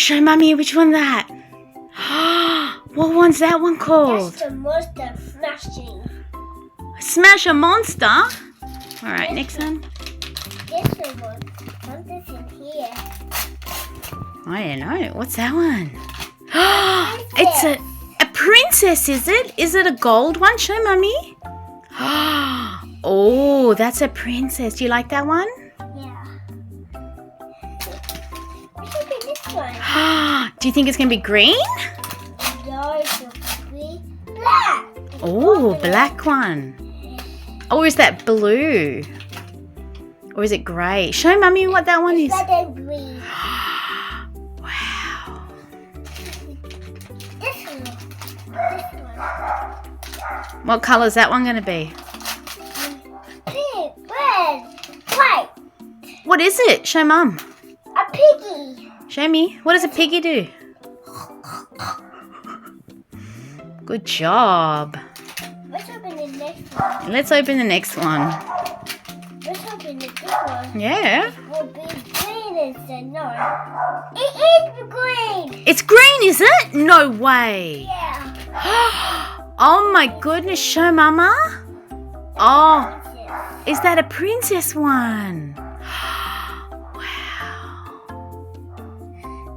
show Mummy which one's that. What one's that one called? That's the monster smashing. Smash a monster. All right, next one. This one. Something's in here. I don't know. What's that one? It's a princess, is it? Is it a gold one? Show Mummy. Oh, that's a princess. Do you like that one? Yeah. What should be this one? Do you think it's going to be green? No, it's going to be black. Oh, black one. Or is that blue? Or is it grey? Show Mummy what that one is. It's red and green. Wow. This one. What colour is that one going to be? Pink, red, white. What is it? Show Mum. A piggy. Show me. What does a piggy do? Good job. Let's open the next one. Let's open the next one. Let's open the big one. Yeah. It will be green instead. No. It is green. It's green, is it? No way. Yeah. Oh my goodness. Show Mama. Oh, is that a princess one? Wow.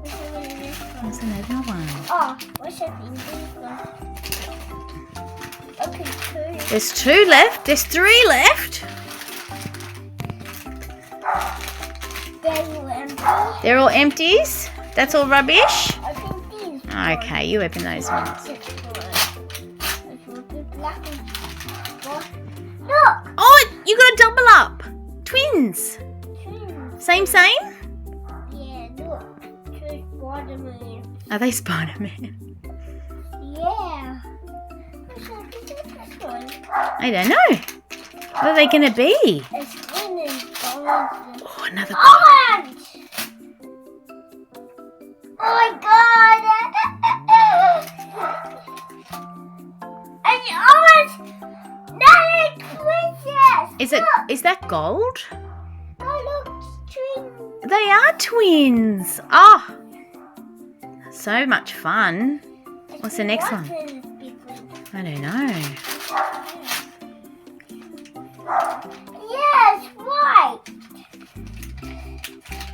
Let's open the next one. There's another one. Oh, what's opening this one? Okay, two. There's 2 left. There's 3 left. They're all empties. That's all rubbish. Open these. Okay, you open those ones. Look! Oh, you got a double up. Twins. Two. Same. Yeah, look. Two Spider-Man. Are they Spider-Man? Yeah. What's this one? I don't know. What are they going to be? It's green and orange. Oh, another Orange! Oh my god! And orange! That is princess! Is that gold? Oh look, twins. They are twins. Oh, so much fun. What's the next one? I don't know. Yeah, it's white.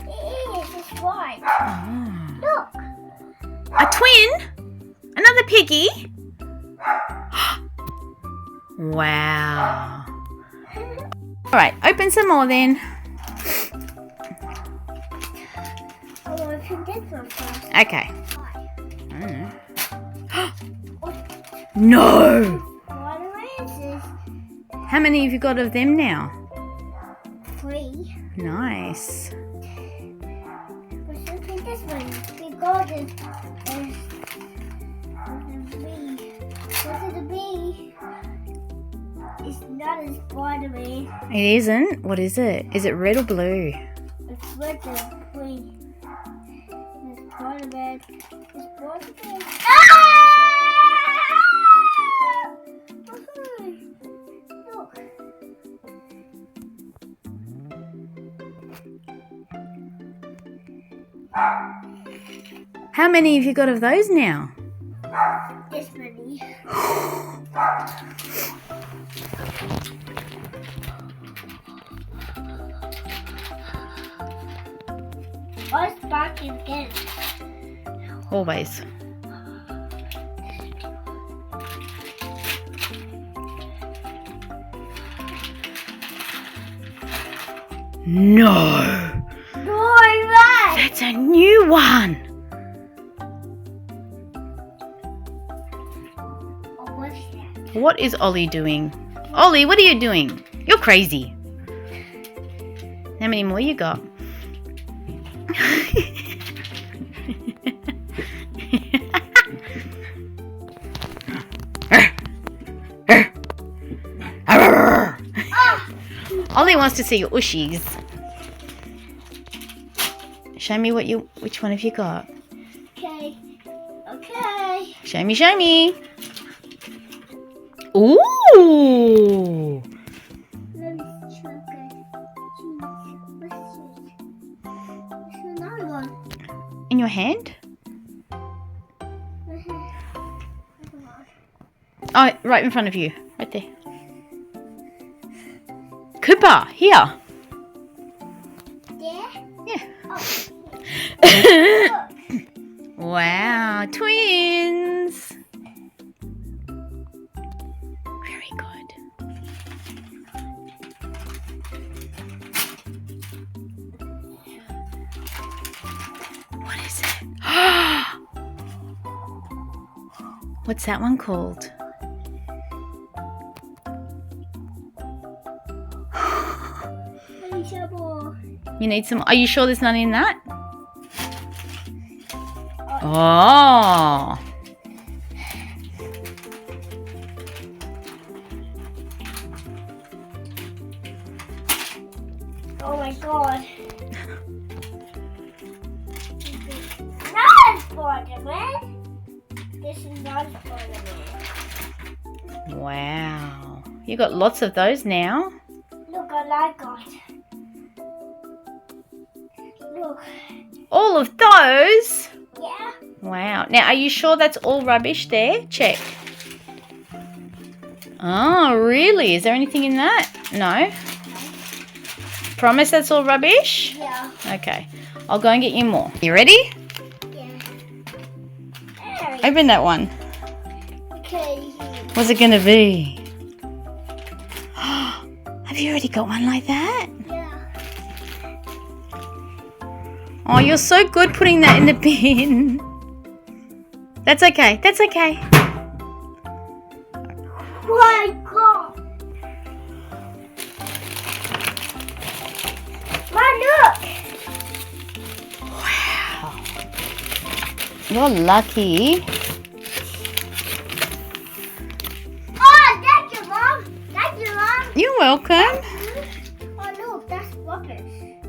It's white. Oh. Look. A twin? Another piggy? Wow. All right, open some more then. I'll open this one first. Okay. I don't know. No! What is this? How many have you got of them now? 3. Nice. Let's open this one. We got it. What's the bee? It's not a Spider-Man. It isn't? What is it? Is it red or blue? It's red and green. It's Spider-Man. It's Spider-Man. Ah! Look. How many have you got of those now? This many. What's back again? Always. No! That's a new one! What's that? What is Ollie doing? Ollie, what are you doing? You're crazy. How many more you got? Ollie wants to see your ooshies. Show me which one have you got? Okay. Show me. Ooh! Let's check it. What's another one? In your hand? Oh, right in front of you. Right there. Cooper, here. Yeah? Yeah. Oh. Wow, twins. Very good. What is it? What's that one called? You need some. Are you sure there's none in that? Oh. Oh my god. Not Spider-Man. This is not Spider-Man. Wow. You got lots of those now. Look what I got. Look. All of those? Yeah. Wow. Now, are you sure that's all rubbish there? Check. Oh, really? Is there anything in that? No? Promise that's all rubbish? Yeah. Okay. I'll go and get you more. You ready? Yeah. Open that one. Okay. What's it going to be? Have you already got one like that? Yeah. Oh, you're so good putting that in the bin. That's okay. That's okay. Oh my god. Look. Wow. You're lucky. Oh, thank you, Mom. Thank you, Mom. You're welcome. Oh, look, that's rubbish.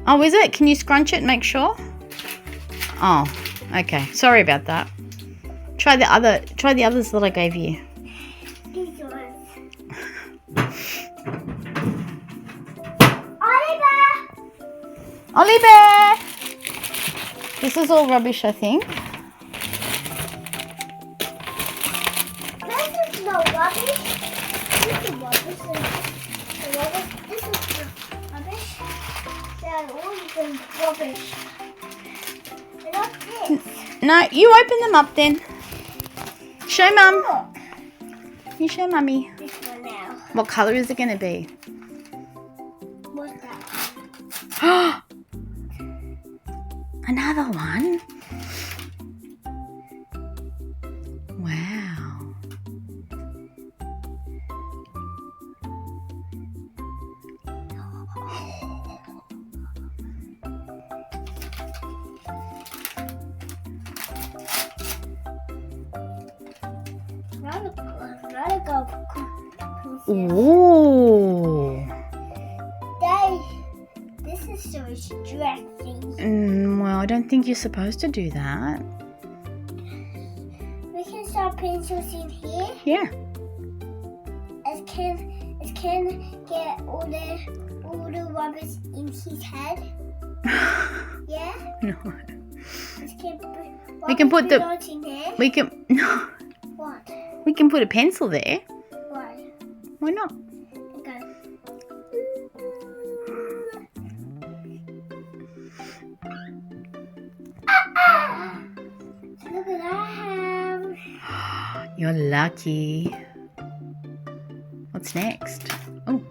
Oh, is it? Can you scrunch it and make sure? Oh, okay. Sorry about that. Try the others that I gave you. These ones. Ollie Bear! This is all rubbish, I think. This is no rubbish. This is rubbish. This is rubbish. They're all even rubbish. They're not this. No, you open them up then. Show Mum. Look. You show Mummy. This one now. What colour is it going to be? What's that? Another one? Wow. Ooh. This is so stressing. Well, I don't think you're supposed to do that. We can start pencils in here. Yeah. It can get all the rubbish in his head. Yeah. No. We can put the in there. We can no. What? We can put a pencil there. Why? Why not? Okay. Look what I have. You're lucky. What's next? Oh,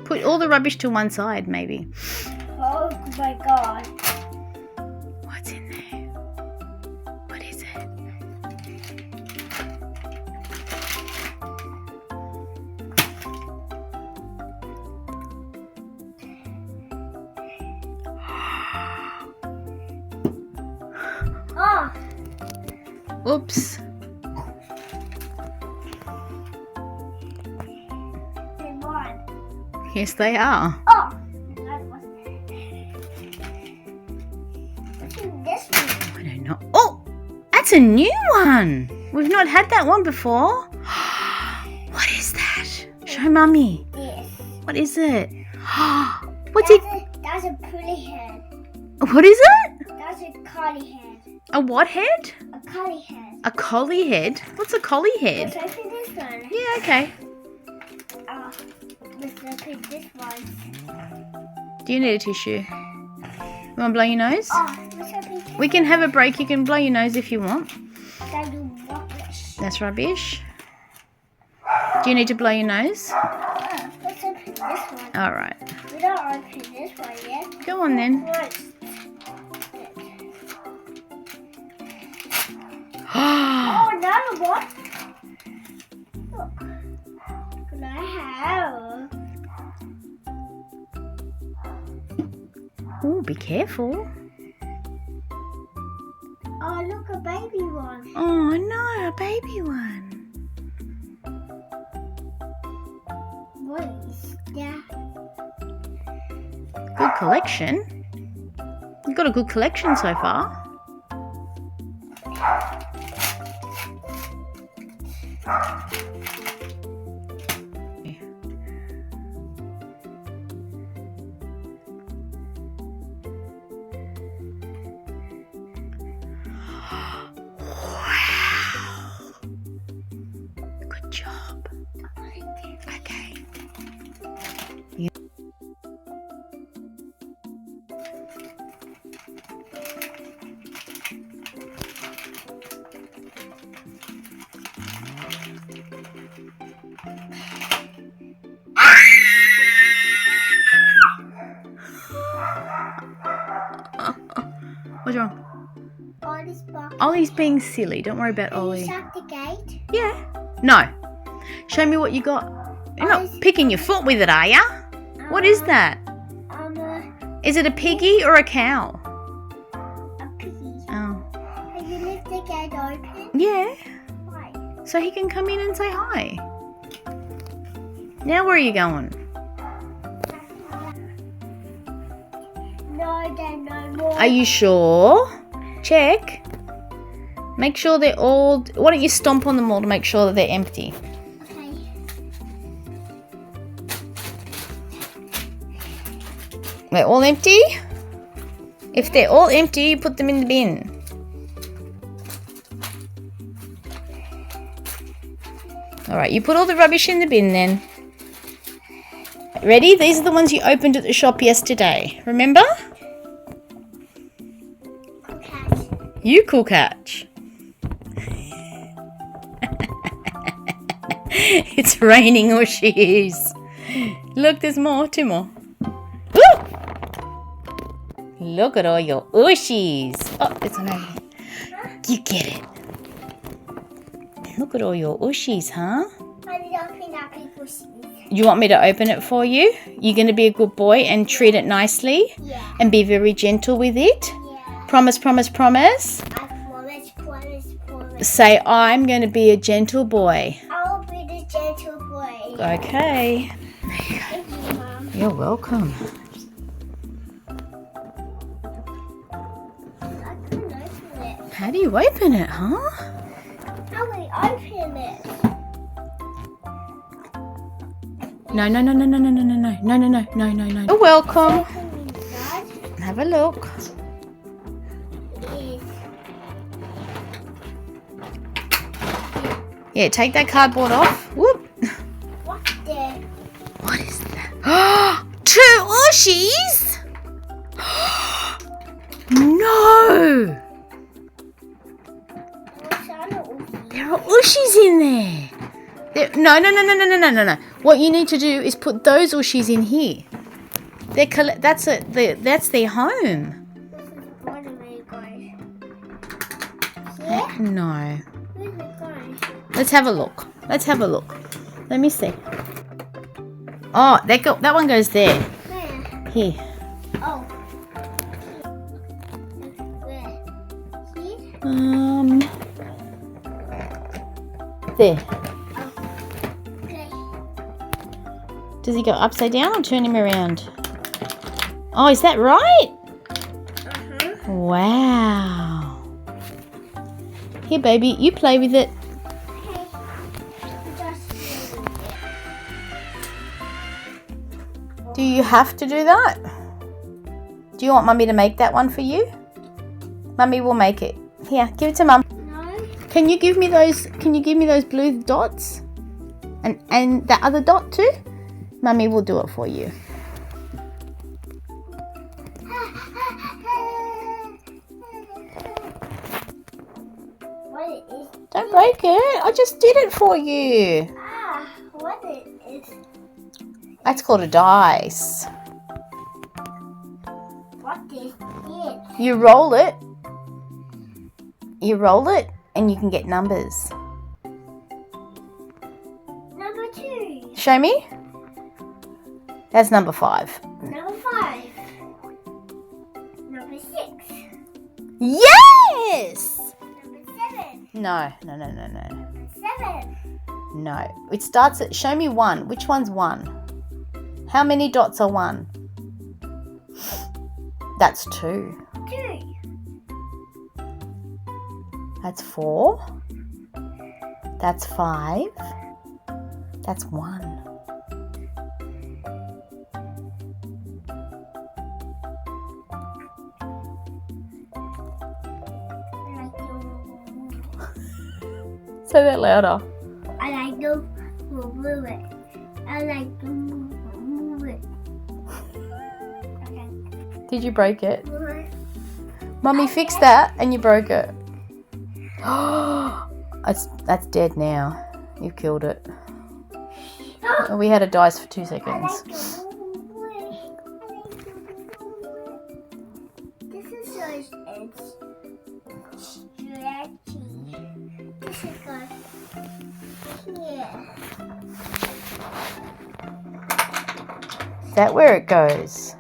put all the rubbish to one side, maybe. Oh my god. What's in there? What is it? Oh. Oops. They won. Yes, they are. Oh. What's in this one? I don't know. Oh, that's a new one. We've not had that one before. What is that? Show Mummy. This. What is it? What's it? That's a pretty head. What is it? That's a curly head. A what head? A curly head. A collie head? What's a collie head? Let's open this one. Yeah, okay. Let's open this one. Do you need a tissue? You want to blow your nose? Let's open this We can have a break. You can blow your nose if you want. That's rubbish. That's rubbish. Do you need to blow your nose? Let's open this one. All right. We don't open this one yet. Go on then. Oh, another one. Look. What I have. Oh, be careful. Oh, look, a baby one. Oh, no, a baby one. What is that? Good collection. You've got a good collection so far. Good job. Okay. Yeah. What's wrong? Ollie's box. Ollie's being silly. Don't worry about Can you Ollie. shut the gate? Yeah. No. Show me what you got. You're not picking your foot with it, are ya? What is that? Is it a piggy or a cow? A piggy. Oh. Can you lift the gate open? Yeah. Why? So he can come in and say hi. Now where are you going? No, there's no more. Are you sure? Check. Make sure they're all... Why don't you stomp on them all to make sure that they're empty? Okay. They're all empty? If they're all empty, you put them in the bin. Alright, you put all the rubbish in the bin then. Ready? These are the ones you opened at the shop yesterday. Remember? Cool cat. You cool catch. It's raining ooshies. Look, there's more. 2 more. Woo! Look at all your ooshies. Oh, it's on over here. You get it. Look at all your ooshies, huh? I did open that people's shoes. You want me to open it for you? You're going to be a good boy and treat it nicely? Yeah. And be very gentle with it? Yeah. Promise, promise, promise? I promise. Say, I'm going to be a gentle boy. I'll be the gentle boy. Okay. Thank you, Mom. You're welcome. I couldn't open it. How do you open it, huh? How will I open it? No, no, no, no, no, no, no, no, no, no, no, no, no, no, no. You're welcome. Open inside Have a look. is Yeah, take that cardboard off. Whoop. what's there? What is that? 2 ooshies? No. What's on the oofy? There are ooshies in there. No, no, no, no, no, no, no, no, no. What you need to do is put those ooshies in here. That's their home. This is one of my guys. Yeah? No. Where's the guy? Let's have a look. Let's have a look. Let me see. Oh, that one goes there. Where? Here. Oh. Where? Here? There. Okay. Does he go upside down or turn him around? Oh, is that right? Uh-huh. Wow. Here, baby, you play with it. Okay. Just Do you have to do that? Do you want Mummy to make that one for you? Mummy will make it. Here, give it to Mum. no. Can you give me those? Can you give me those blue dots? And that other dot too? Mummy will do it for you. What is? Don't break it. I just did it for you. What is? That's called a dice. What is it? You roll it. You roll it, and you can get numbers. Number 2. Show me. That's number 5. Number 5. Number 6. Yes! Number 7. No. Number 7. No. It starts at, show me 1. Which one's 1? How many dots are 1? That's 2. 2. That's 4. That's 5. That's 1. Say that louder. I like to move it. I like to move it. Okay. Did you break it? Mummy fixed that and you broke it. That's dead now. You've killed it. We had a dice for 2 I seconds. like to move it. This is so it's stretchy. This is good. Here. Is that where it goes?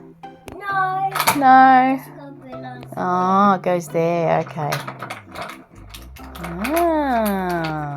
No. No. It's got balloons. Oh, it goes there. Okay. Ah.